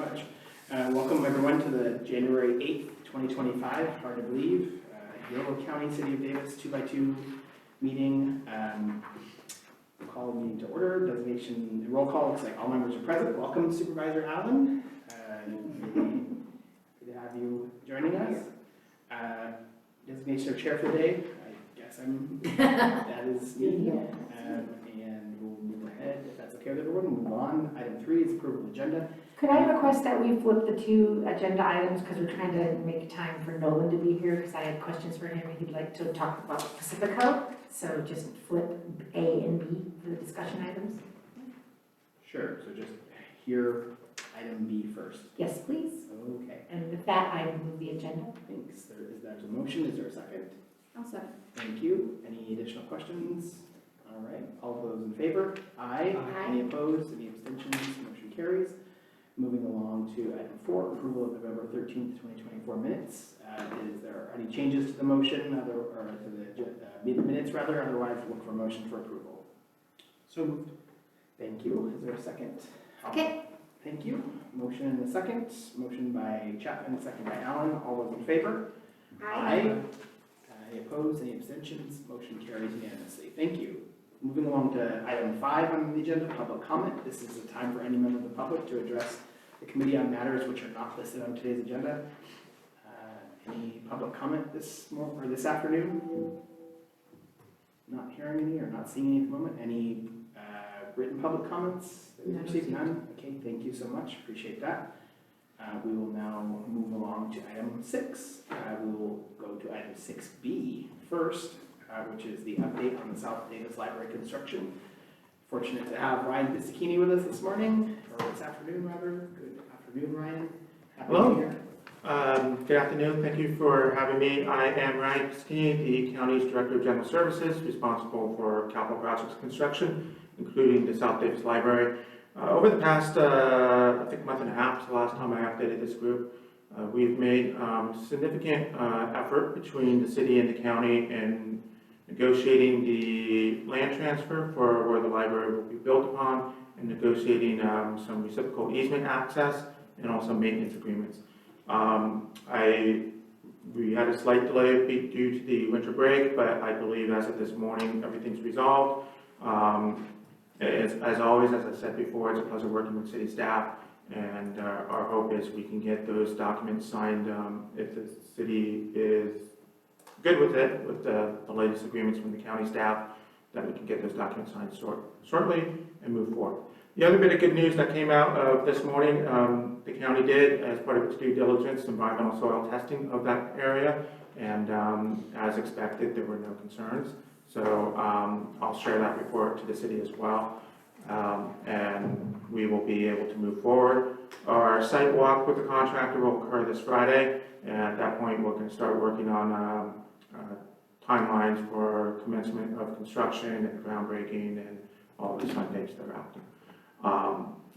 much. Welcome everyone to the January 8th, 2025, hard to believe, Yolo County, City of Davis 2x2 meeting. Call the meeting to order. Designation, roll call, looks like all members are present. Welcome Supervisor Allen. Good to have you joining us. Designation of chair for the day. I guess that is me. And we'll move ahead, if that's okay with everyone. We'll move on. Item 3 is approval of agenda. Could I request that we flip the two agenda items because we're trying to make time for Nolan to be here because I had questions for him and he'd like to talk about Pacifico. So just flip A and B for the discussion items. Sure, so just hear item B first. Yes, please. Okay. And with that, I move the agenda. Thanks. There's a motion. Is there a second? I'll second. Thank you. Any additional questions? All right. All those in favor? Aye. Aye. Any opposed? Any abstentions? Motion carries. Moving along to item 4, approval of November 13th, 2024 minutes. Is there any changes to the motion or to the minutes rather? Otherwise, look for a motion for approval. So moved. Thank you. Is there a second? Okay. Thank you. Motion and a second. Motion by Chapman, second by Allen. All those in favor? Aye. Any opposed? Any abstentions? Motion carries unanimously. Thank you. Moving along to item 5 on the agenda, public comment. This is a time for any member of the public to address the committee on matters which are not listed on today's agenda. Any public comment this afternoon? Not hearing any or not seeing any at the moment. Any written public comments? None. Okay, thank you so much. Appreciate that. We will now move along to item 6. We will go to item 6B first, which is the update on the South Davis Library construction. Fortunate to have Ryan Piscicini with us this morning, or this afternoon rather. Good afternoon, Ryan. Happy to be here. Good afternoon. Thank you for having me. I am Ryan Piscini, the county's Director of General Services, responsible for capital projects construction, including the South Davis Library. Over the past, I think, month and a half, the last time I updated this group, we've made significant effort between the city and the county in negotiating the land transfer for where the library will be built upon, and negotiating some reciprocal easement access, and also maintenance agreements. We had a slight delay due to the winter break, but I believe as of this morning, everything's resolved. As always, as I said before, it's a pleasure working with city staff, and our hope is we can get those documents signed if the city is good with it, with the latest agreements from the county staff, that we can get those documents signed shortly and move forward. The other bit of good news that came out of this morning, the county did, as part of its due diligence, environmental soil testing of that area, and as expected, there were no concerns. So I'll share that report to the city as well, and we will be able to move forward. Our site walk with the contractor will occur this Friday, and at that point we're going to start working on timelines for commencement of construction and groundbreaking and all those fun dates thereafter.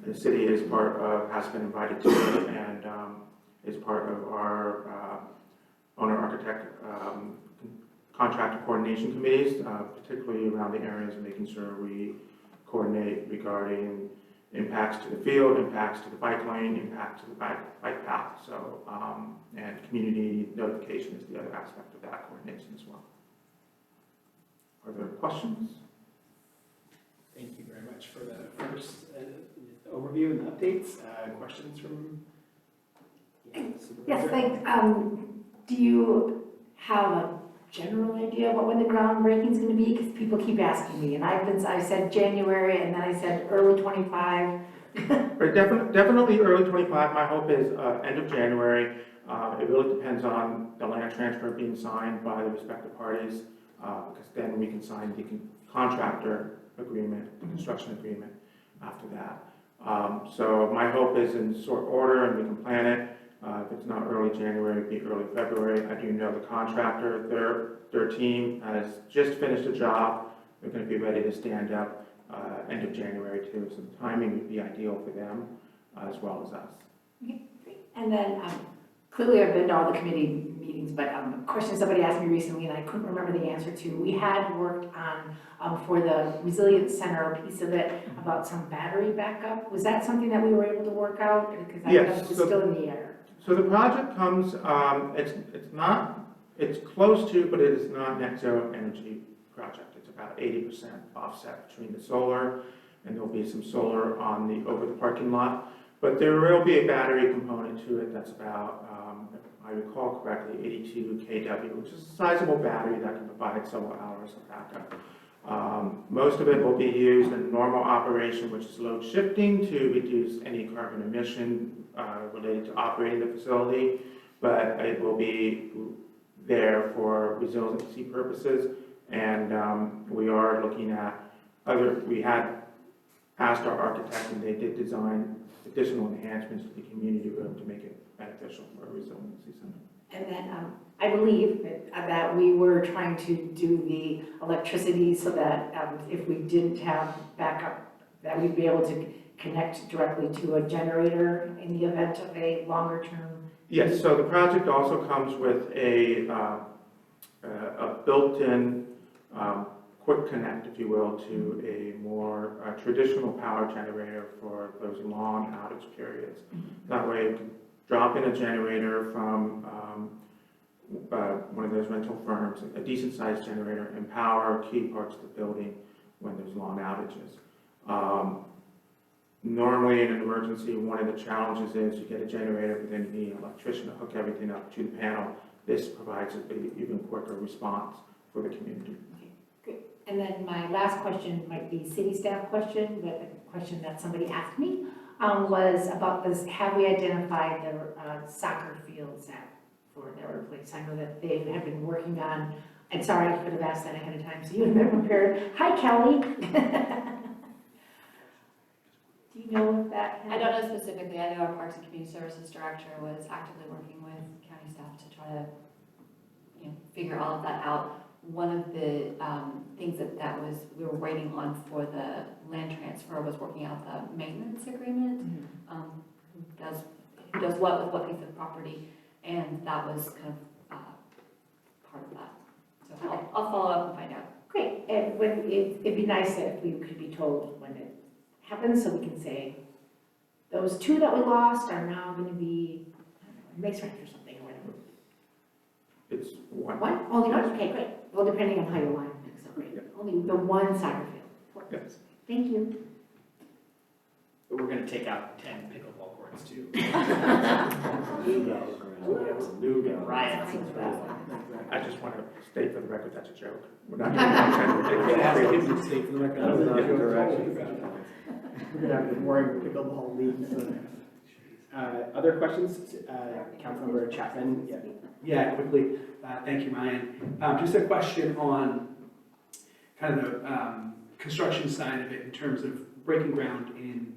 The city is has been invited to it, and is part of our owner-architect contractor coordination committees, particularly around the areas of making sure we coordinate regarding impacts to the field, impacts to the bike lane, impacts to the bike path. So, and community notification is the other aspect of that coordination as well. Are there questions? Thank you very much for the first overview and the updates. Questions from Yes, thanks. Do you have a general idea about when the groundbreaking is going to be? Because people keep asking me, and I said January, and then I said early 25. Right, definitely early 25. My hope is end of January. It really depends on the land transfer being signed by the respective parties, because then we can sign the contractor agreement, the construction agreement after that. So my hope is in short order, and we can plan it. If it's not early January, it'd be early February. I do know the contractor, their team has just finished a job. They're going to be ready to stand up end of January too. So the timing would be ideal for them as well as us. Okay, great. And then Clearly, I've been to all the committee meetings, but a question somebody asked me recently and I couldn't remember the answer to. We had worked on, for the Resilience Center, a piece of it about some battery backup. Was that something that we were able to work out? Because I know Yes, it was so- still in the air. So the project comes, it's close to, but it is not net zero energy project. It's about 80% offset between the solar, and there'll be some solar over the parking lot. But there will be a battery component to it that's about, if I recall correctly, 82 kW, which is a sizable battery that can provide several hours of backup. Most of it will be used in normal operation, which is load shifting to reduce any carbon emission related to operating the facility, but it will be there for resiliency purposes. And we are looking at we had asked our architect, and they did design additional enhancements to the community room to make it beneficial for a resiliency center. And then I believe that we were trying to do the electricity so that if we didn't have backup, that we'd be able to connect directly to a generator in the event of a longer term. Yes, so the project also comes with a built-in quick connect, if you will, to a more traditional power generator for those long outage periods. That way you can drop in a generator from one of those rental firms, a decent sized generator, and power key parts of the building when there's long outages. Normally in an emergency, one of the challenges is you get a generator, but then you need an electrician to hook everything up to the panel. This provides an even quicker response for the community. Okay, good. And then my last question might be city staff question, but a question that somebody asked me was about this, have we identified the soccer fields for their replace? I know that they have been working on, I'm sorry, I could have asked that ahead of time, so you would have been prepared. Hi, Kelly. Do you know if that? I don't know specifically. I know our Parks and Community Services Director was actively working with county staff to try to, figure all of that out. One of the things that we were waiting on for the land transfer was working out the maintenance agreement. Who does what with what piece of property, and that was kind of part of that. So I'll follow up and find out. Great. And it'd be nice if we could be told when it happens, so we can say, those two that we lost are now going to be, I don't know, mixed rent or something, or whatever. It's one. One? Only one? Okay, great. Well, depending on how you line it, so great. Only the one soccer field. Yes. Thank you. But we're gonna take out 10 pickleball courts too. Riots. I just want to state for the record that's a joke. We're not We're gonna have the boring pickleball leagues. Other questions? Councilmember Chapman? Yeah. Yeah, quickly. Thank you, Ryan. Just a question on kind of the construction side of it in terms of breaking ground in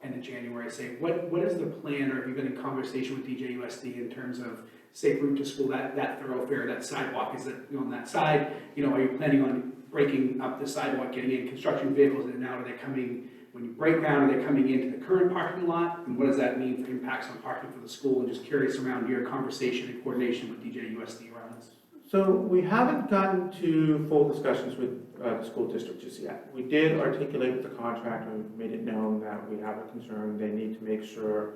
end of January. Say, what is the plan, or have you been in conversation with DJUSD in terms of safe route to school, that thoroughfare, that sidewalk? Is it on that side? Are you planning on breaking up the sidewalk, getting in construction vehicles in and out? Are they coming, when you break ground, are they coming into the current parking lot? And what does that mean for impacts on parking for the school? And just curious around your conversation and coordination with DJUSD around this. So we haven't gotten to full discussions with the school district just yet. We did articulate with the contractor, and made it known that we have a concern. They need to make sure,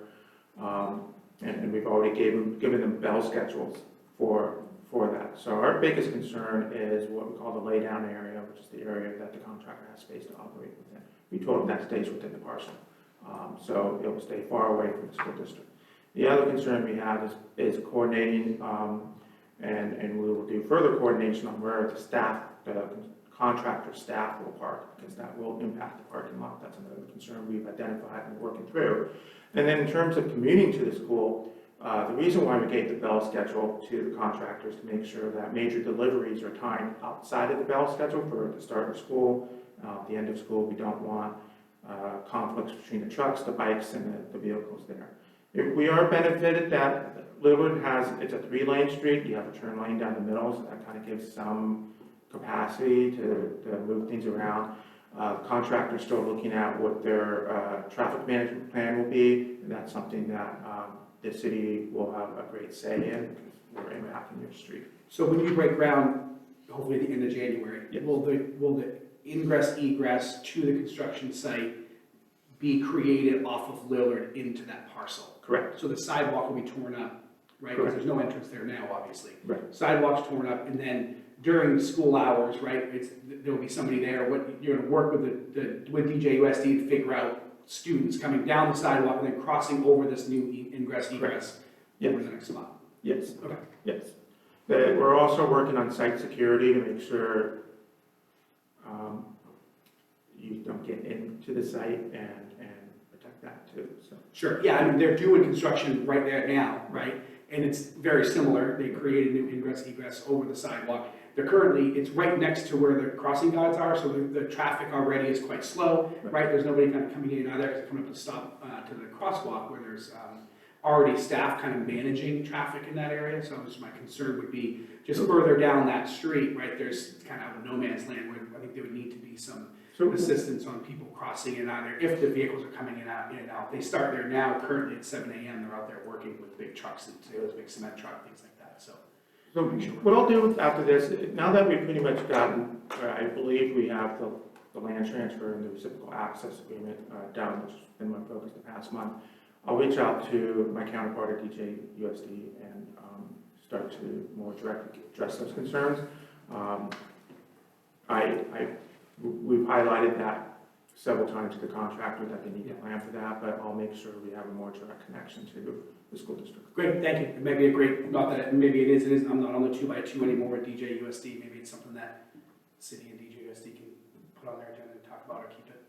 and we've already given them bell schedules for that. So our biggest concern is what we call the laydown area, which is the area that the contractor has space to operate within. We told them that stays within the parcel. So it will stay far away from the school district. The other concern we have is coordinating, and we will do further coordination on where the contractor staff will park, because that will impact the parking lot. That's another concern we've identified and working through. And then in terms of commuting to the school, the reason why we gave the bell schedule to the contractors to make sure that major deliveries are timed outside of the bell schedule for the start of school, the end of school. We don't want conflicts between the trucks, the bikes, and the vehicles there. We are benefited that Linwood it's a 3-lane street. You have a turn lane down the middle, so that kind of gives some capacity to move things around. The contractor's still looking at what their traffic management plan will be, and that's something that the city will have a great say in, because we're impacting your street. So when you break ground, hopefully at the end of January, Yes. will the ingress egress to the construction site be created off of Lillard into that parcel? Correct. So the sidewalk will be torn up, right? Because Correct. there's no entrance there now, obviously. Right. Sidewalk's torn up, and then during school hours, right, there'll be somebody there, you're gonna work with with DJUSD to figure out students coming down the sidewalk and then crossing over this new ingress egress Yes. over the next spot. Yes. Okay. Yes. We're also working on site security to make sure you don't get into the site and protect that too, so. Sure, yeah, I mean, they're doing construction right there now, right? And it's very similar, they created new ingress egress over the sidewalk. They're currently, it's right next to where the crossing guards are, so the traffic already is quite slow, right? There's nobody kind of coming in either, because they're coming up to stop to the crosswalk where there's already staff kind of managing traffic in that area. So just my concern would be just further down that street, right? There's kind of a no man's land where I think there would need to be some assistance on people crossing in either if the vehicles are coming in and out. They start there now, currently at 7 a.m. They're out there working with big trucks and trailers, big cement truck, things like that. So What I'll do after this, now that we've pretty much gotten, I believe we have the land transfer and the reciprocal access agreement done, which has been my focus the past month, I'll reach out to my counterpart at DJUSD and start to more directly address those concerns. We've highlighted that several times to the contractor that they need to plan for that, but I'll make sure we have a more direct connection to the school district. great, thank you. It may be a great, not that, maybe it is, I'm not on the 2x2 anymore with DJUSD. Maybe it's something that the city and DJUSD can put on their agenda and talk about or keep it.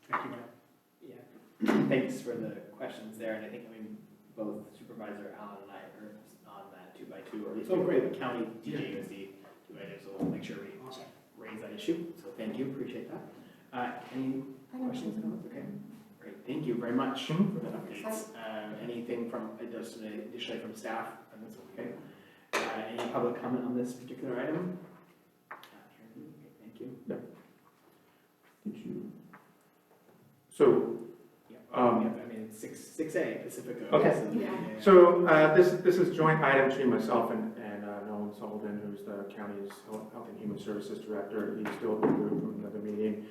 Thank you, Mike. Yeah, thanks for the questions there, and I think, both Supervisor Allen and I are on that 2x2, or at least Oh, great. the county DJUSD 2x2, so we'll make sure we Awesome. raise that issue, so thank you, appreciate that. Any questions, comments? Okay, great, thank you very much for the updates. Anything from, additionally from staff, and that's okay. Any public comment on this particular item? Okay, thank you. Did you? So, It's 6A, Pacifico. Okay. So, yeah. So this is joint item between myself and Nolan Sullivan, who's the county's Health and Human Services Director. He's still in the group from another meeting.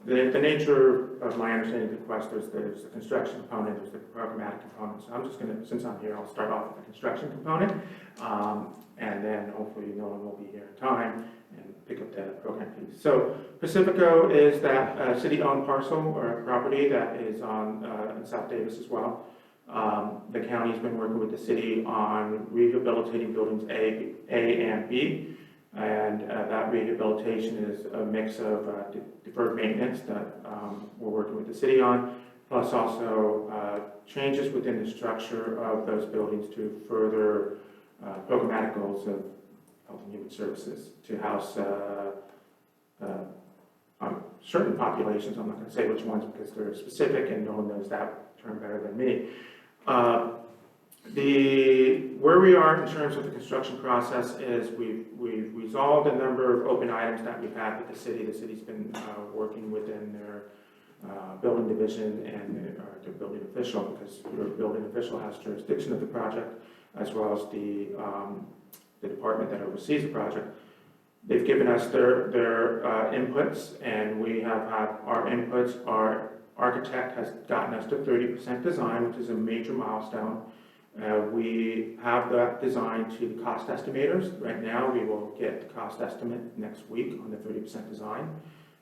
The nature of my understanding of the request, there's the construction component, there's the programmatic component. So I'm just going to, since I'm here, I'll start off with the construction component, and then hopefully Nolan will be here in time and pick up the program piece. So Pacifico is that city-owned parcel or property that is on in South Davis as well. The county's been working with the city on rehabilitating buildings A and B, and that rehabilitation is a mix of deferred maintenance that we're working with the city on, plus also changes within the structure of those buildings to further programmatic goals of Health and Human Services to house certain populations. I'm not going to say which ones because they're specific and no one knows that term better than me. Where we are in terms of the construction process is we've resolved a number of open items that we've had with the city. The city's been working within their building division and their building official, because your building official has jurisdiction of the project, as well as the department that oversees the project. They've given us their inputs, and we have had our inputs. Our architect has gotten us to 30% design, which is a major milestone. We have that design to the cost estimators. Right now, we will get the cost estimate next week on the 30% design.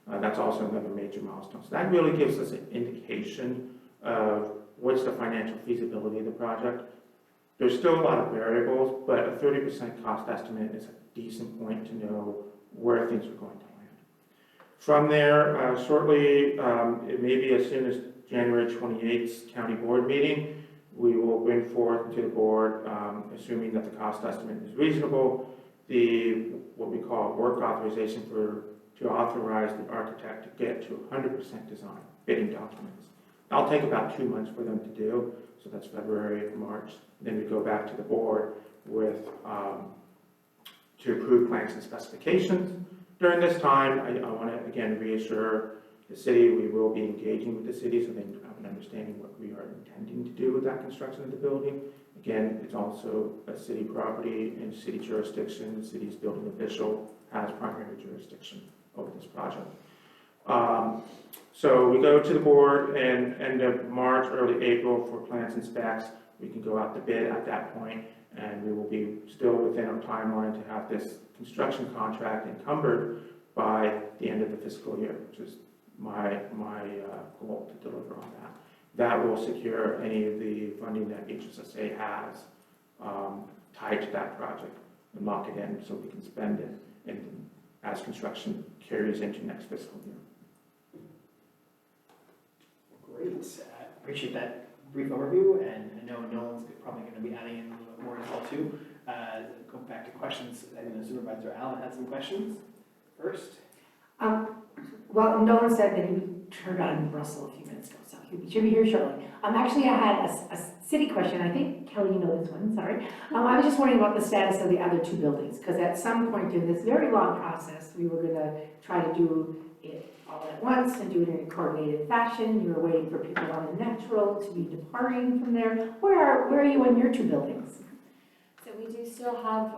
That's also another major milestone. So that really gives us an indication of what's the financial feasibility of the project. There's still a lot of variables, but a 30% cost estimate is a decent point to know where things are going to land. From there, shortly, it may be as soon as January 28th county board meeting, we will bring forth to the board, assuming that the cost estimate is reasonable, what we call work authorization to authorize the architect to get to 100% design, bidding documents. That'll take about 2 months for them to do, so that's February, March. Then we go back to the board with to approve plans and specifications. During this time, I want to again reassure the city. We will be engaging with the city so they have an understanding what we are intending to do with that construction of the building. Again, it's also a city property and city jurisdiction. The city's building official has primary jurisdiction over this project. So we go to the board in end of March, early April for plans and specs. We can go out to bid at that point, and we will be still within our timeline to have this construction contract encumbered by the end of the fiscal year, which is my goal to deliver on that. That will secure any of the funding that HSSA has tied to that project and lock it in so we can spend it as construction carries into next fiscal year. Great, appreciate that brief overview, and I know Nolan's probably going to be adding in a little bit more as well too. Go back to questions. I know Supervisor Allen had some questions first. Well, Nolan said that he turned on Russell a few minutes ago, so he should be here shortly. Actually, I had a city question. I think, Kelly, you know this one, sorry. I was just wondering about the status of the other two buildings, because at some point in this very long process, we were going to try to do it all at once and do it in a coordinated fashion. You were waiting for people on the natural to be departing from there. Where are you on your two buildings? So we do still have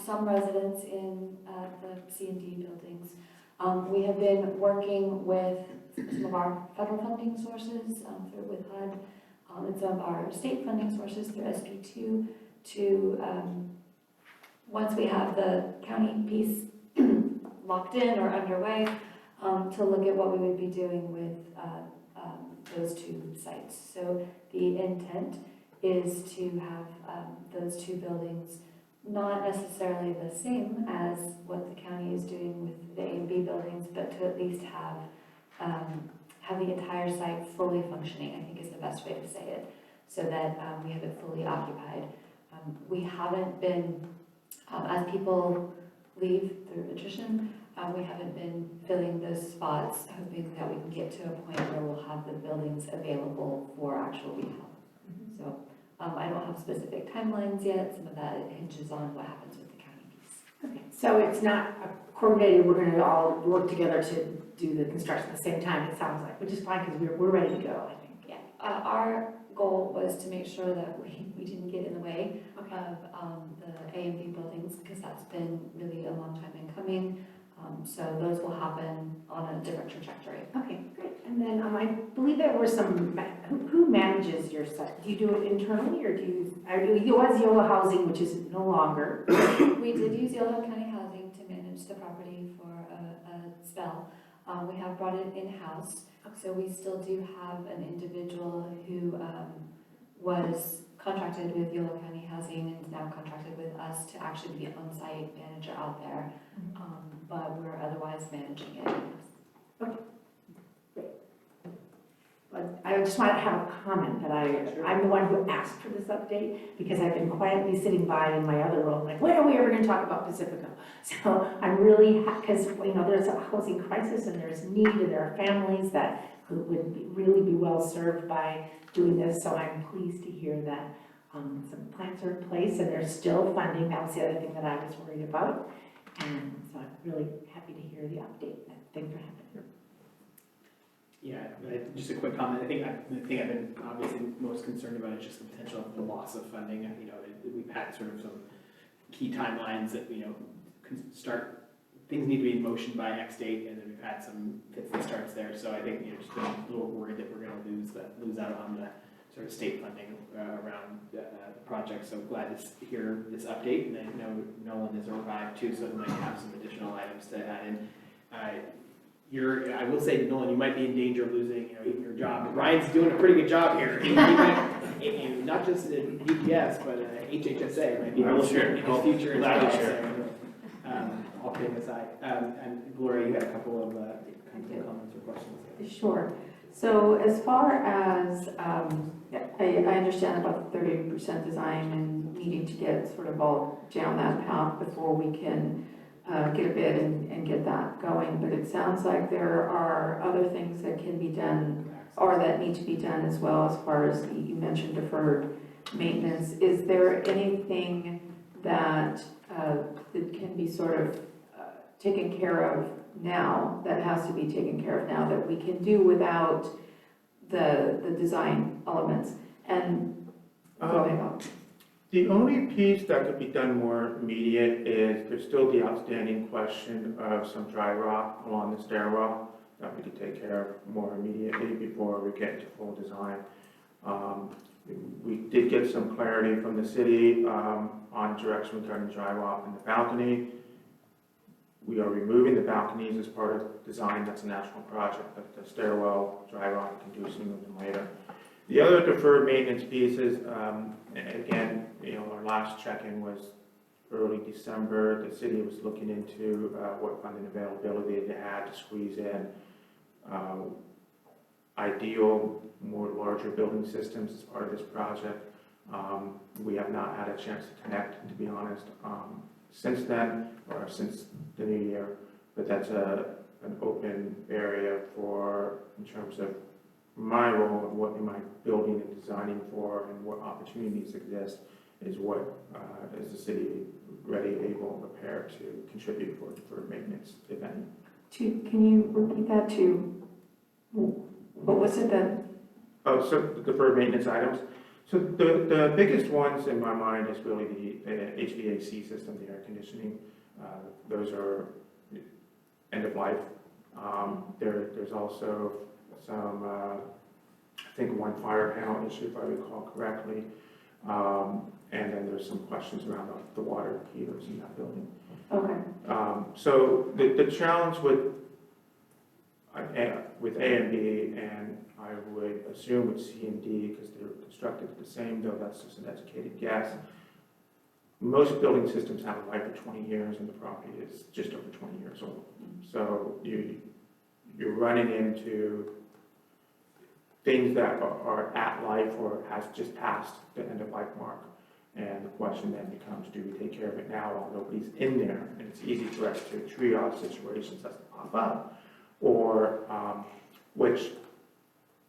some residents in the C&D buildings. We have been working with some of our federal funding sources with HUD and some of our state funding sources through SB2 to, once we have the county piece locked in or underway, to look at what we would be doing with those two sites. So the intent is to have those two buildings not necessarily the same as what the county is doing with the A and B buildings, but to at least have the entire site fully functioning, I think is the best way to say it, so that we have it fully occupied. We haven't been, as people leave through attrition, we haven't been filling those spots, hoping that we can get to a point where we'll have the buildings available for actual rehab. So I don't have specific timelines yet. Some of that hinges on what happens with the county piece. Okay, so it's not coordinated, we're going to all work together to do the construction at the same time, it sounds like, which is fine because we're ready to go, I think. Yeah, our goal was to make sure that we didn't get in the way of the A and B buildings, because that's been really a long time in coming. So those will happen on a different trajectory. Okay, great. And then I believe there were some, who manages your site? Do you do it internally or do you, it was Yolo Housing, which is no longer. We did use Yolo County Housing to manage the property for a spell. We have brought it in-house, so we still do have an individual who was contracted with Yolo County Housing and is now contracted with us to actually be an on-site manager out there, but we're otherwise managing it. Okay, great. But I just wanted to have a comment that I'm the one who asked for this update because I've been quietly sitting by in my other role, like, when are we ever going to talk about Pacifico? So I'm really, because there's a housing crisis and there's need and there are families that would really be well served by doing this. So I'm pleased to hear that some plans are in place and there's still funding. That was the other thing that I was worried about. And so I'm really happy to hear the update. Thanks for having me. Yeah, just a quick comment. I think the thing I've been obviously most concerned about is just the potential of the loss of funding. We've had sort of some key timelines that, can start, things need to be in motion by X date, and then we've had some fits and starts there. So I think, just been a little worried that we're going to lose out on the sort of state funding around the project. So glad to hear this update, and I know Nolan has arrived too, so we might have some additional items to add in. I will say, Nolan, you might be in danger of losing, your job. But Ryan's doing a pretty good job here. He might, not just at UPS, but HHSA might be able to share his future as well. So, all kidding aside. And Gloria, you had a couple of comments or questions. Sure. So as far as, I understand about the 30% design and needing to get sort of all down that path before we can get a bid and get that going, but it sounds like there are other things that can be done or that need to be done as well, as far as you mentioned deferred maintenance. Is there anything that can be sort of taken care of now, that has to be taken care of now, that we can do without the design elements? And, go ahead, Al. The only piece that could be done more immediate is there's still the outstanding question of some dry rot along the stairwell that we could take care of more immediately before we get to full design. We did get some clarity from the city on direction regarding dry rot in the balcony. We are removing the balconies as part of design. That's a national project, but the stairwell dry rot can do sooner than later. The other deferred maintenance pieces, again, our last check-in was early December. The city was looking into what funding availability they had to squeeze in ideal, more larger building systems as part of this project. We have not had a chance to connect, to be honest, since then, or since the new year, but that's an open area in terms of my role and what am I building and designing for and what opportunities exist is is the city ready, able, and prepared to contribute for maintenance, if any. Can you repeat that to, what was it then? Oh, so the deferred maintenance items. So the biggest ones in my mind is really the HVAC system, the air conditioning. Those are end of life. There's also some, I think one fire panel issue, if I recall correctly. And then there's some questions around the water heaters in that building. Okay. So the challenge with A and B, and I would assume with C and D, because they're constructed the same, though that's just an educated guess. Most building systems have a life of 20 years, and the property is just over 20 years old. So you're running into things that are at life or has just passed the end of life mark. And the question then becomes, do we take care of it now while nobody's in there? And it's easy for us to triage situations as they pop up. Or, which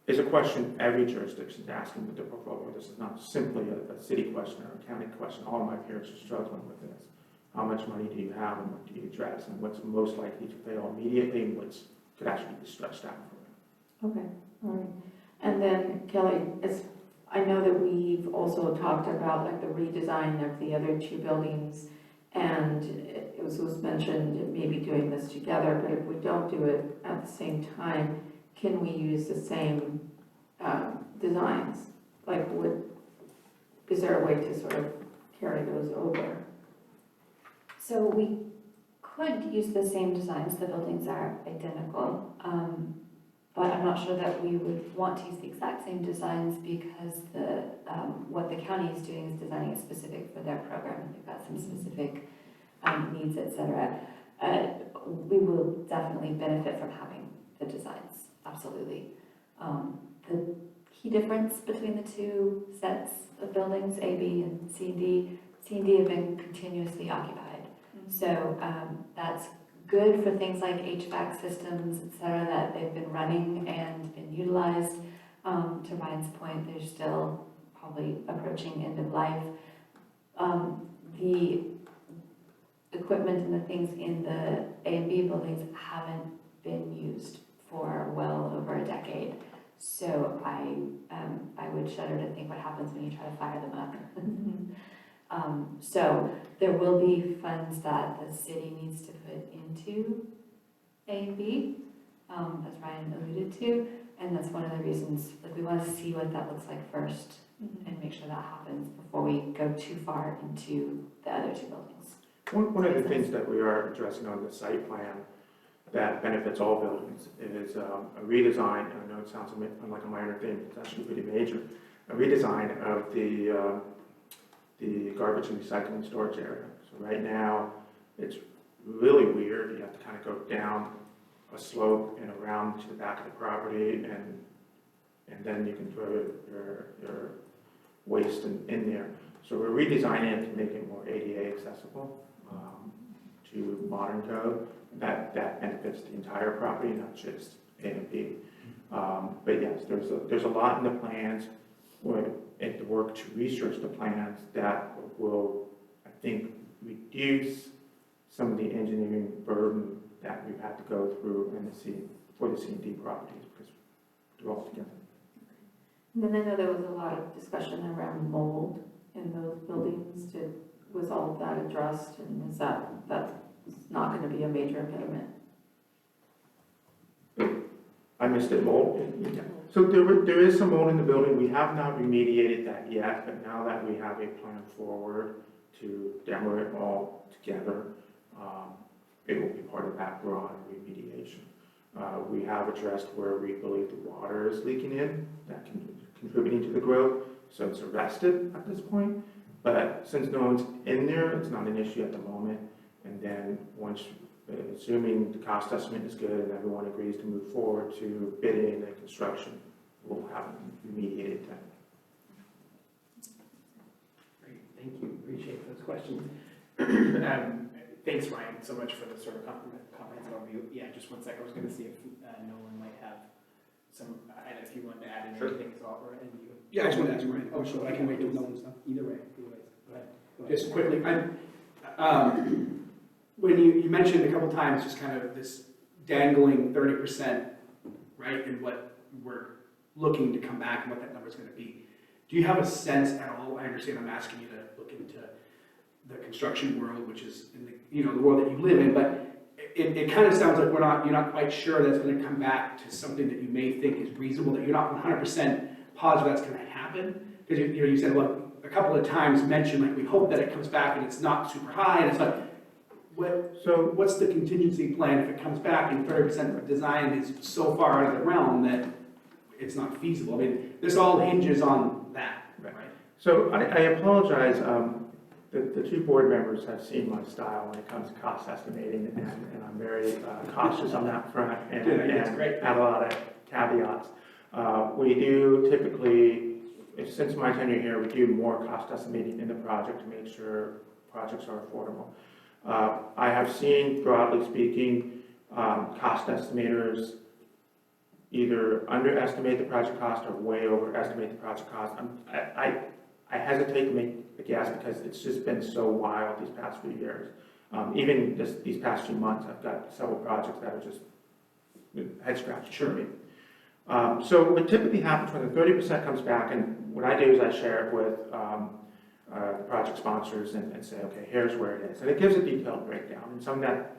is a question every jurisdiction is asking with the portfolio. This is not simply a city question or a county question. All my peers are struggling with this. How much money do you have and what do you address? And what's most likely to fail immediately and what's could actually be stretched out for it. Okay, all right. And then Kelly, I know that we've also talked about like the redesign of the other two buildings, and it was mentioned maybe doing this together, but if we don't do it at the same time, can we use the same designs? Like is there a way to sort of carry those over? So we could use the same designs, the buildings are identical, but I'm not sure that we would want to use the exact same designs because what the county is doing is designing it specific for their program. They've got some specific needs, etc. We will definitely benefit from having the designs, absolutely. The key difference between the two sets of buildings, A, B, and C and D, have been continuously occupied. So that's good for things like HVAC systems, et cetera, that they've been running and been utilized. To Ryan's point, they're still probably approaching end of life. The equipment and the things in the A and B buildings haven't been used for well over a decade. So I would shudder to think what happens when you try to fire them up. So there will be funds that the city needs to put into A and B, as Ryan alluded to, and that's one of the reasons, like, we want to see what that looks like first and make sure that happens before we go too far into the other two buildings. One of the things that we are addressing on the site plan that benefits all buildings is a redesign. I know it sounds like a minor thing, but it's actually pretty major. A redesign of the garbage and recycling storage area. So right now, it's really weird. You have to kind of go down a slope and around to the back of the property, and then you can throw your waste in there. So we're redesigning it to make it more ADA accessible to modern code. That benefits the entire property, not just A and B. But yes, there's a lot in the plans. At the work to research the plans that will, I think, reduce some of the engineering burden that we've had to go through in the for the C&D properties, because they're all together. And then I know there was a lot of discussion around mold in those buildings. Was all of that addressed, and is that's not going to be a major impediment? I missed it, mold. So there is some mold in the building. We have not remediated that yet, but now that we have a plan forward to demo it all together, it will be part of that broad remediation. We have addressed where we believe the water is leaking in, that contributing to the growth, so it's arrested at this point. But since no one's in there, it's not an issue at the moment. And then once, assuming the cost estimate is good and everyone agrees to move forward to bidding and construction, we'll have remediated that. Great, thank you, appreciate those questions. Thanks, Ryan, so much for the sort of comprehensive overview. Yeah, just one sec, I was gonna see if Nolan might have some, if you wanted to add in anything as well, or, and you. Yeah, I just want to ask Ryan, so I can wait till Nolan's done. Either way, go ahead. Just quickly, when you mentioned a couple times just kind of this dangling 30%, right, and what we're looking to come back and what that number is going to be, do you have a sense at all? I understand I'm asking you to look into the construction world, which is in the, the world that you live in, but it kind of sounds like you're not quite sure that's going to come back to something that you may think is reasonable, that you're not 100% positive that's going to happen, because you said, well, a couple of times mentioned, like, we hope that it comes back and it's not super high, and it's like, what's the contingency plan if it comes back and 30% of design is so far out of the realm that it's not feasible? I mean, this all hinges on that, right? So I apologize. The two board members have seen my style when it comes to cost estimating, and I'm very cautious on that front, and have a lot of caveats. We do typically, since my tenure here, we do more cost estimating in the project to make sure projects are affordable. I have seen, broadly speaking, cost estimators either underestimate the project cost or way overestimate the project cost. I hesitate to make a guess because it's just been so wild these past few years. Even these past few months, I've got several projects that are just head scratching for me. So what typically happens when the 30% comes back, and what I do is I share it with the project sponsors and say, okay, here's where it is. And it gives a detailed breakdown. And some of that,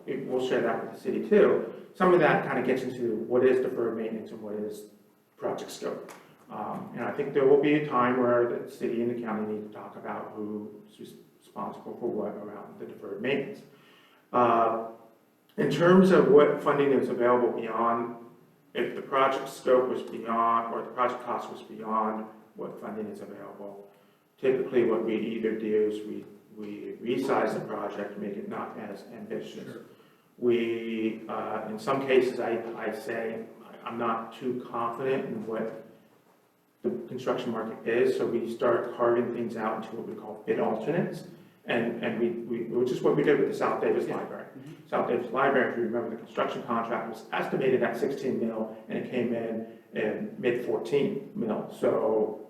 we'll share that with the city too. Some of that kind of gets into what is deferred maintenance and what is project scope. And I think there will be a time where the city and the county need to talk about who's responsible for what around the deferred maintenance. In terms of what funding is available beyond, if the project scope was beyond, or the project cost was beyond what funding is available, typically what we either do is we resize the project, make it not as ambitious. Sure. We, in some cases, I say I'm not too confident in what the construction market is, so we start carving things out into what we call bid alternates, and which is what we did with the South Davis Library. Mm-hmm. South Davis Library, if you remember, the construction contract was estimated at 16 mil, and it came in mid 14 mil. So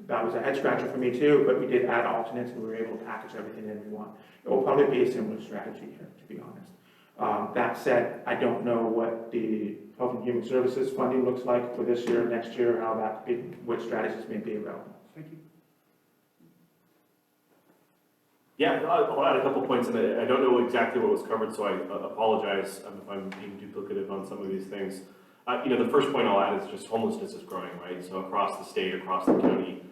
that was a head scratcher for me too, but we did add alternates and we were able to package everything in we want. It will probably be a similar strategy here, to be honest. That said, I don't know what the Health and Human Services funding looks like for this year, next year, how that, what strategies may be available. Thank you. Yeah, I'll add a couple points, and I don't know exactly what was covered, so I apologize if I'm being duplicative on some of these things. The first point I'll add is just homelessness is growing, right? So across the state, across the county,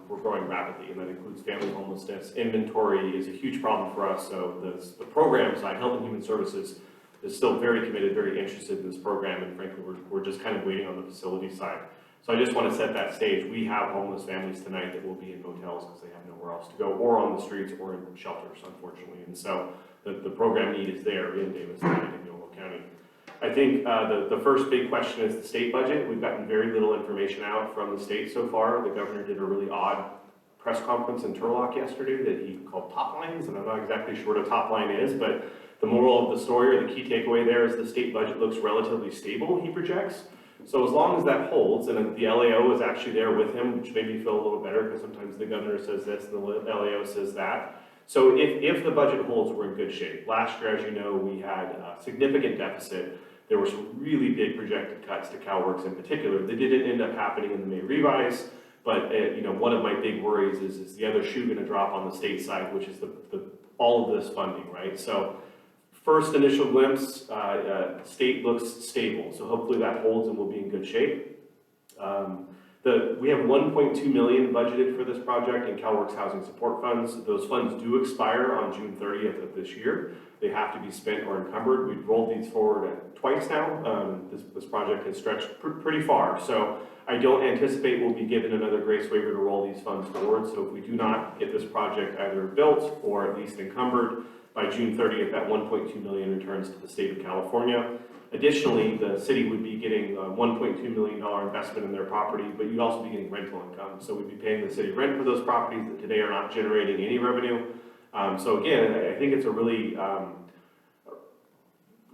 we're growing rapidly, and that includes family homelessness. Inventory is a huge problem for us, so the program side, Health and Human Services, is still very committed, very interested in this program, and frankly, we're just kind of waiting on the facility side. So I just want to set that stage. We have homeless families tonight that will be in hotels because they have nowhere else to go, or on the streets, or in shelters, unfortunately. And so the program need is there in Davis County and Yolo County. I think the first big question is the state budget. We've gotten very little information out from the state so far. The governor did a really odd press conference in Turlock yesterday that he called top lines, and I'm not exactly sure what a top line is, but the moral of the story, or the key takeaway there, is the state budget looks relatively stable, he projects. So as long as that holds, and the LAO is actually there with him, which made me feel a little better, because sometimes the governor says this and the LAO says that. So if the budget holds, we're in good shape. Last year, as you know, we had a significant deficit. There were some really big projected cuts to CalWorks in particular. They didn't end up happening in the May revise, but one of my big worries is the other shoe going to drop on the state side, which is all of this funding, right? So first initial glimpse, state looks stable. So hopefully that holds and we'll be in good shape. We have 1.2 million budgeted for this project in CalWorks Housing Support Funds. Those funds do expire on June 30th of this year. They have to be spent or encumbered. We've rolled these forward twice now. This project has stretched pretty far. So I don't anticipate we'll be given another grace waiver to roll these funds forward. So if we do not get this project either built or at least encumbered by June 30th, that 1.2 million returns to the state of California. Additionally, the city would be getting a $1.2 million investment in their property, but you'd also be getting rental income. So we'd be paying the city rent for those properties that today are not generating any revenue. So again, I think it's a really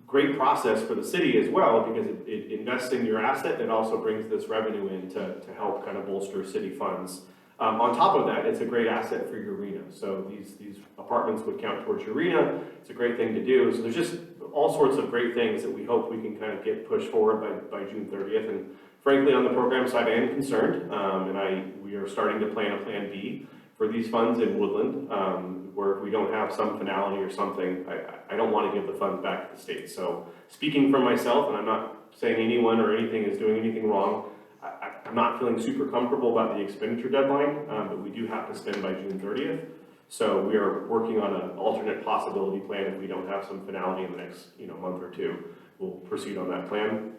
great process for the city as well, because it invests in your asset and also brings this revenue in to help kind of bolster city funds. On top of that, it's a great asset for your arena. So these apartments would count towards your arena. It's a great thing to do. So there's just all sorts of great things that we hope we can kind of get pushed forward by June 30th. And frankly, on the program side, I am concerned, we are starting to plan a plan B for these funds in Woodland, where if we don't have some finality or something, I don't want to give the funds back to the state. So speaking for myself, and I'm not saying anyone or anything is doing anything wrong, I'm not feeling super comfortable about the expenditure deadline, but we do have to spend by June 30th. So we are working on an alternate possibility plan if we don't have some finality in the next month or two. We'll proceed on that plan.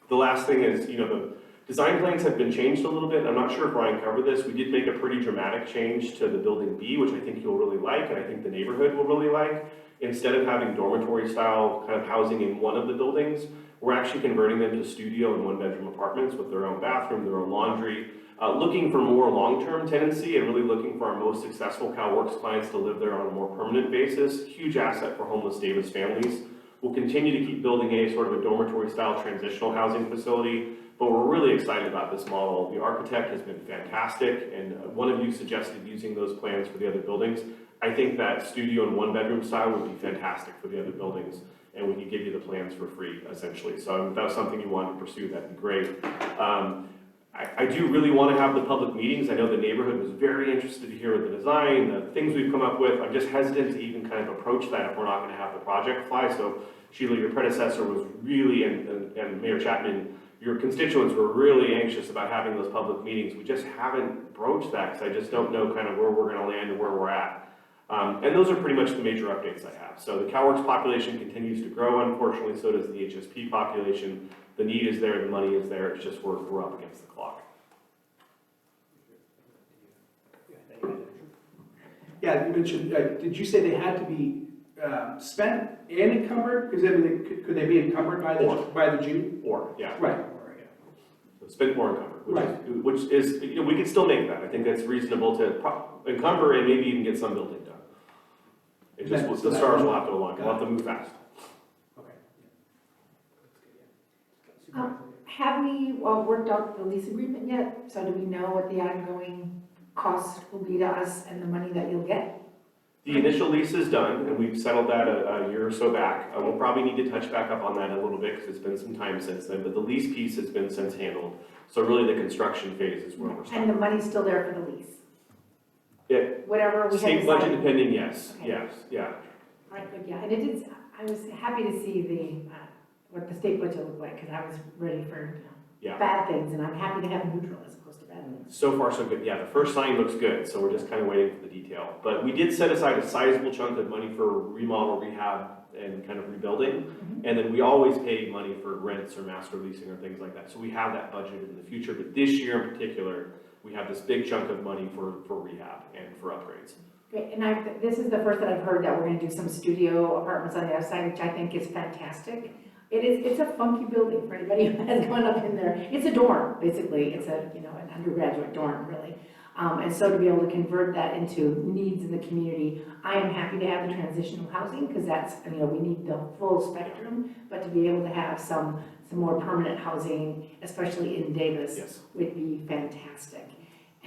The last thing is, the design plans have been changed a little bit. I'm not sure if Ryan covered this. We did make a pretty dramatic change to the building B, which I think you'll really like, and I think the neighborhood will really like. Instead of having dormitory style kind of housing in one of the buildings, we're actually converting them to studio and one-bedroom apartments with their own bathroom, their own laundry, looking for more long-term tenancy and really looking for our most successful CalWorks clients to live there on a more permanent basis. Huge asset for homeless Davis families. We'll continue to keep building a sort of a dormitory-style transitional housing facility, but we're really excited about this model. The architect has been fantastic, and one of you suggested using those plans for the other buildings. I think that studio and one-bedroom style would be fantastic for the other buildings, and we could give you the plans for free, essentially. So if that was something you wanted to pursue, that'd be great. I do really want to have the public meetings. I know the neighborhood was very interested to hear the design, the things we've come up with. I'm just hesitant to even kind of approach that if we're not going to have the project fly. So Sheila, your predecessor was really, and Mayor Chapman, your constituents were really anxious about having those public meetings. We just haven't broached that because I just don't know kind of where we're going to land and where we're at. And those are pretty much the major updates I have. So the CalWorks population continues to grow. Unfortunately, so does the HSP population. The need is there, the money is there. It's just we're up against the clock. Yeah, you mentioned, did you say they had to be spent and encumbered? Because could they be encumbered by the June? Or, yeah. Right. So spent or encumbered, which is we could still make that. I think that's reasonable to encumber and maybe even get some building done. It just, the stars will have to align. We'll have to move fast. Have we worked out the lease agreement yet? So do we know what the ongoing cost will be to us and the money that you'll get? The initial lease is done, and we've settled that a year or so back. We'll probably need to touch back up on that a little bit because it's been some time since then, but the lease piece has been since handled. So really the construction phase is where we're starting. And the money's still there for the lease? Yeah. Whatever we had State budget decided. depending, yes, Okay. yes, yeah. All right, good, yeah, and it is, I was happy to see the, what the state budget looked like, because I was ready for Yeah. bad things, and I'm happy to have neutral as opposed to bad things. So far, so good. Yeah, the first sign looks good, so we're just kind of waiting for the detail. But we did set aside a sizable chunk of money for remodel, rehab, and kind of rebuilding. Mm-hmm. And then we always pay money for rents or master leasing or things like that. So we have that budgeted in the future. But this year in particular, we have this big chunk of money for rehab and for upgrades. Great, and this is the first that I've heard that we're gonna do some studio apartments on the other side, which I think is fantastic. It's a funky building for anybody who has gone up in there. It's a dorm, basically. It's an undergraduate dorm, really. And so to be able to convert that into needs in the community, I am happy to have the transitional housing, because that's, we need the full spectrum, but to be able to have some more permanent housing, especially in Davis, Yes. would be fantastic.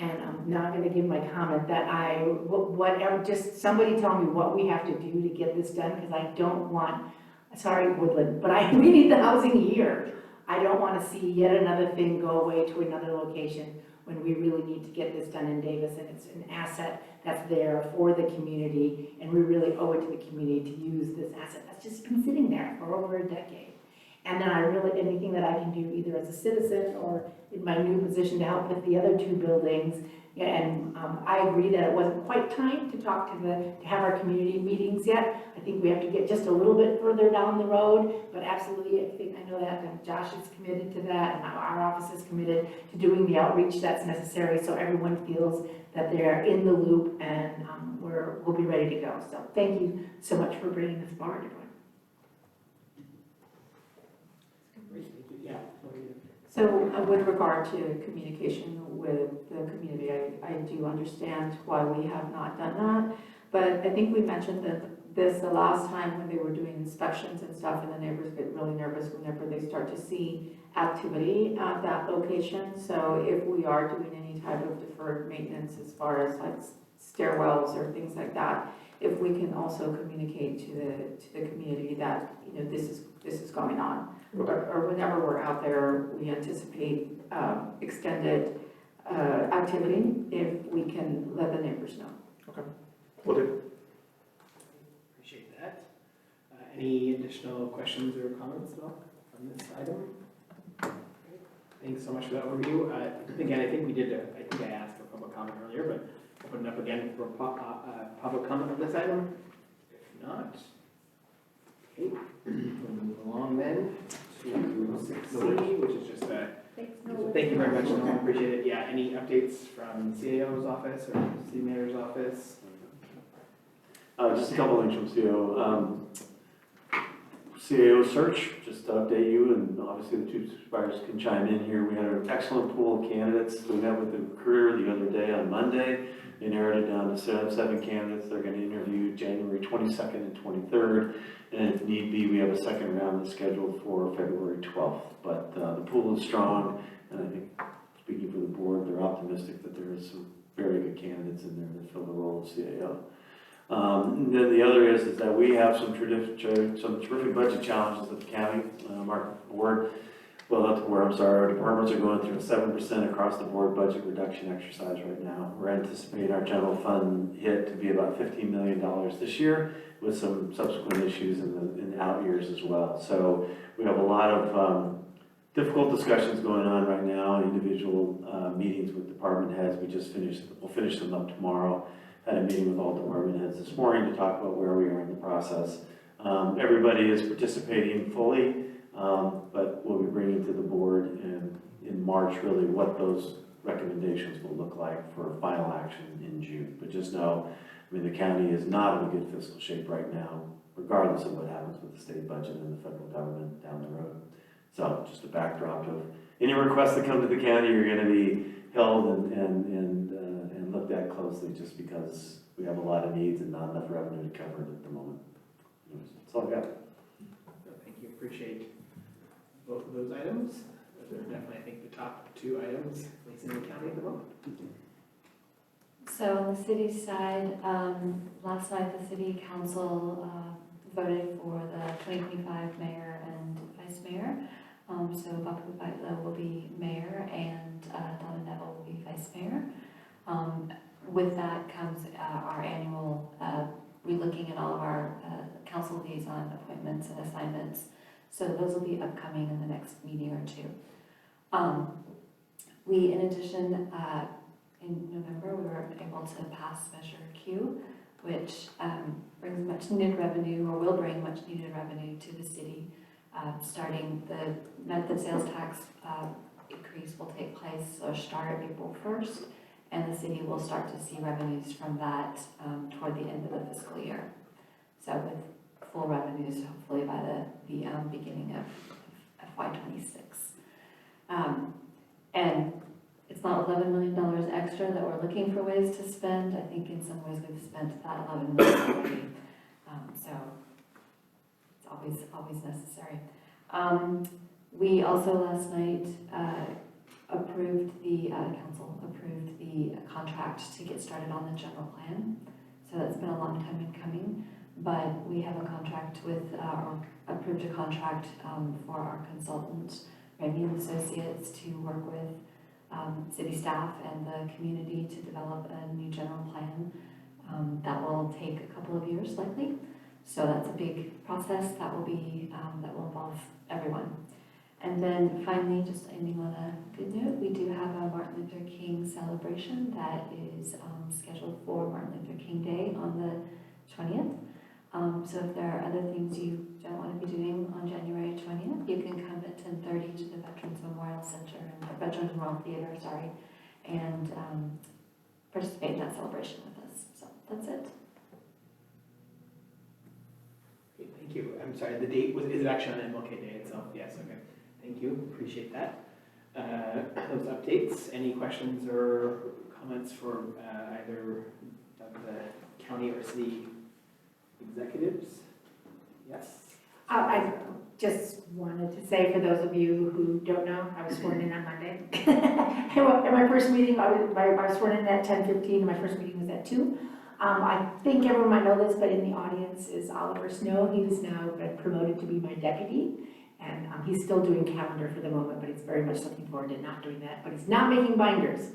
And now I'm gonna give my comment that whatever, just somebody tell me what we have to do to get this done, because I don't want, sorry, Woodland, but we need the housing here. I don't wanna see yet another thing go away to another location when we really need to get this done in Davis, and it's an asset that's there for the community, and we really owe it to the community to use this asset that's just been sitting there for over a decade. And then anything that I can do either as a citizen or in my new position to help with the other two buildings. And I agree that it wasn't quite time to have our community meetings yet. I think we have to get just a little bit further down the road, but absolutely, I know that, and Josh is committed to that, and our office is committed to doing the outreach that's necessary, so everyone feels that they're in the loop, and we'll be ready to go. So thank you so much for bringing this forward, everyone. Yeah. So with regard to communication with the community, I do understand why we have not done that. But I think we mentioned that this the last time when they were doing inspections and stuff, and the neighbors get really nervous whenever they start to see activity at that location. So if we are doing any type of deferred maintenance as far as like stairwells or things like that, if we can also communicate to the community that, you know, this is going on. Or whenever we're out there, we anticipate extended activity, if we can let the neighbors know. Will do. Appreciate that. Any additional questions or comments at all on this item? Thanks so much for that overview. Again, I think I asked for public comment earlier, but open it up again for public comment on this item. If not, okay, we'll move along then to 6C, which is just a, thank you very much, Noel, appreciate it. Yeah, any updates from the CAO's office or city mayor's office? Just a couple things from CEO. CAO search, just to update you, and obviously the two supervisors can chime in here. We had an excellent pool of candidates. We met with the recruiter the other day on Monday. They narrowed it down to seven candidates. They're going to interview January 22nd and 23rd. And if need be, we have a second round that's scheduled for February 12th. But the pool is strong, and I think, speaking for the board, they're optimistic that there is some very good candidates in there that fill the role of CAO. And then the other is that we have some terrific budget challenges at the county. Our board, well, not the board, I'm sorry, our departments are going through a 7% across the board budget reduction exercise right now. We're anticipating our general fund hit to be about $15 million this year, with some subsequent issues in the out years as well. So we have a lot of difficult discussions going on right now, individual meetings with department heads. We'll finish them up tomorrow. Had a meeting with all department heads this morning to talk about where we are in the process. Everybody is participating fully, but we'll be bringing to the board in March really what those recommendations will look like for final action in June. But just know, I mean, the county is not in a good fiscal shape right now, regardless of what happens with the state budget and the federal government down the road. So just a backdrop of any requests that come to the county are going to be held and looked at closely, just because we have a lot of needs and not enough revenue to cover it at the moment. That's all I got. Thank you, appreciate both of those items. Those are definitely, I think, the top two items facing the county at the moment. So on the city side, last night the city council voted for the 2025 mayor and vice mayor. So Bapu Baitla will be mayor and Donna Neville will be vice mayor. With that comes our annual relooking at all of our council liaison appointments and assignments. So those will be upcoming in the next meeting or two. We, in addition, in November, we were able to pass Measure Q, which brings much needed revenue, or will bring much needed revenue to the city. Starting the sales tax increase will take place or start April 1st. And the city will start to see revenues from that toward the end of the fiscal year. So with full revenues, hopefully by the beginning of FY26. And it's not $11 million extra that we're looking for ways to spend. I think in some ways we've spent that $11 million already. So it's always necessary. We also last night council approved the contract to get started on the general plan. So that's been a long time in coming, but we have a contract with, or approved a contract for our consultant, Remy and Associates, to work with city staff and the community to develop a new general plan. That will take a couple of years likely. So that's a big process that will be, that will involve everyone. And then finally, just ending on a good note, we do have a Martin Luther King celebration that is scheduled for Martin Luther King Day on the 20th. So if there are other things you don't want to be doing on January 20th, you can come at 10:30 to the Veterans Memorial Center, and Veterans Memorial Theater, sorry, and participate in that celebration with us. So that's it. Great, thank you. I'm sorry, the date is it actually on MLK Day itself? Yes, okay. Thank you, appreciate that. Those updates, any questions or comments for either of the county or city executives? Yes? I just wanted to say, for those of you who don't know, I was sworn in on Monday. At my first meeting, I was sworn in at 10:15, and my first meeting was at 2. I think everyone might know this, but in the audience is Oliver Snow. He has now been promoted to be my deputy, and he's still doing calendar for the moment, but he's very much looking forward to not doing that, but he's not making binders.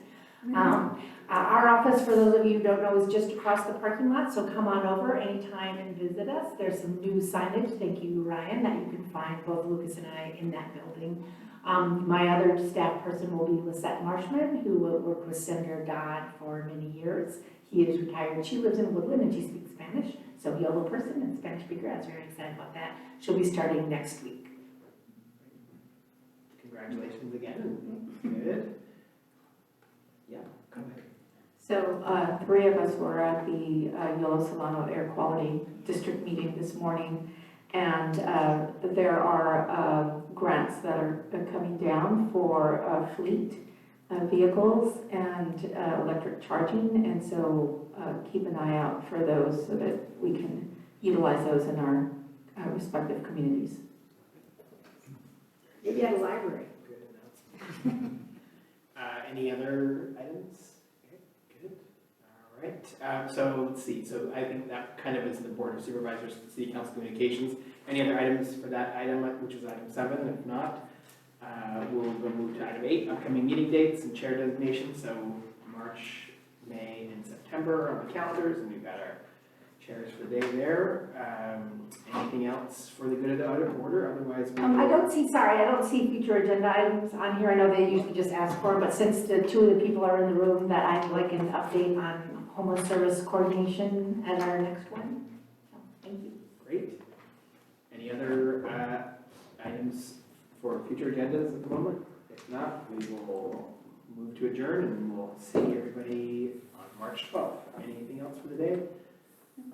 Our office, for those of you who don't know, is just across the parking lot, so come on over anytime and visit us. There's some new signage, thank you, Ryan, that you can find both Lucas and I in that building. My other staff person will be Lisette Marshman, who will work with Senator Dodd for many years. He is retired. She lives in Woodland and she speaks Spanish, so Yolo person and Spanish speaker. I was very excited about that. She'll be starting next week. Congratulations again. Good. Yeah, go ahead. So 3 of us were at the Yolo Solano Air Quality District meeting this morning, and there are grants that are coming down for fleet vehicles and electric charging, and so keep an eye out for those so that we can utilize those in our respective communities. Maybe at a library. Good announcement. Any other items? Okay, good. All right. So let's see. So I think that kind of is the Board of Supervisors, City Council communications. Any other items for that item, which is item 7? If not, we'll go move to item 8, upcoming meeting dates and chair designations. So March, May, and September on the calendars, and we've got our chairs for the day there. Anything else for the good of the order? Otherwise, we I don't see future agenda items on here. I know they usually just ask for them, but since the 2 of the people are in the room, that I'd like an update on homeless service coordination at our next one. So, thank you. Great. Any other items for future agendas at the moment? If not, we will move to adjourn and we'll see everybody on March 12th. Anything else for the day?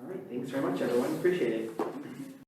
All right, thanks very much, everyone. Appreciate it.